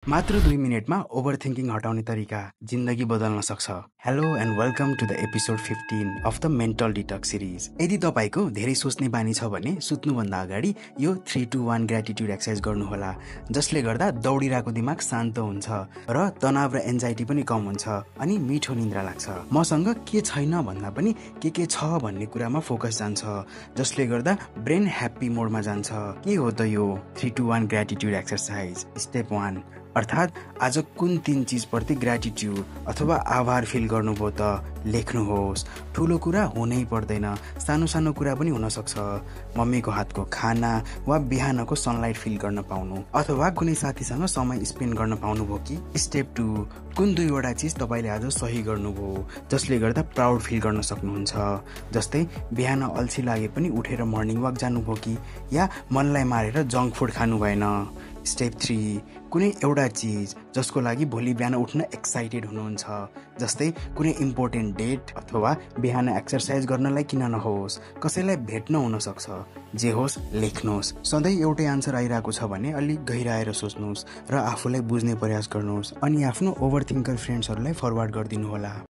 मात्र 2 मिनेटमा ओभरथिंकिङ हटाउने तरिका जिन्दगी बदल्न सक्छ। Hello and welcome to the episode 15 of the mental detox series. यदि तपाईको धेरै सोच्ने बानी छ भने सुत्नुभन्दा अगाडि यो 3-2-1 ग्रेटिट्युड एक्सरसाइज गर्नुहोला, जसले गर्दा दौडिरहेको दिमाग शान्त हुन्छ र तनाव र एन्जाइटी पनि कम हुन्छ अनि मिठो निन्द्रा लाग्छ। मसँग के छैन भन्दा पनि के छ भन्ने कुरामा फोकस जान्छ, जसले गर्दा ब्रेन ह्याप्पी मोडमा जान्छ। के हो त यो 3-2-1 ग्रेटिट्युड एक्सरसाइज? स्टेप 1, अर्थात् आज कुन 3 चिजप्रति ग्रेटिट्युड अथवा आभार फिल गर्नुभयो त लेख्नुहोस्। ठुलो कुरा हुनै पर्दैन, सानो सानो कुरा पनि हुन सक्छ। मम्मीको हातको खाना वा बिहानको सनलाइट फिल गर्न पाउनु अथवा कुनै साथीसँग समय स्पेन्ड गर्न पाउनुभयो कि। स्टेप 2, कुन 2वटा चिज तपाईले आज सही गर्नुभयो जसले गर्दा प्राउड फिल गर्न सक्नुहुन्छ। जस्तै बिहान अल्छी लागे पनि उठेर मर्निङ वाक जानुभयो कि, या मनलाई मारेर जङ्क फुड खानु भएन। स्टेप 3, कुनै एउटा चिज जसको लागि भोलि बिहान उठ्न एक्साइटेड हुनुहुन्छ, जस्तै कुनै इम्पोर्टेन्ट डेट अथवा बिहान एक्सरसाइज गर्नलाई किन नहोस्, कसैलाई भेट्न हुन सक्छ। जे होस् लेख्नुहोस्। सधैँ एउटै आन्सर आइरहेको छ भने अलिक गहिराएर सोच्नुहोस् र आफूलाई बुझ्ने प्रयास गर्नुहोस् अनि आफ्नो ओभरथिङ्कर फ्रेन्ड्सहरूलाई फरवार्ड गरिदिनु होला।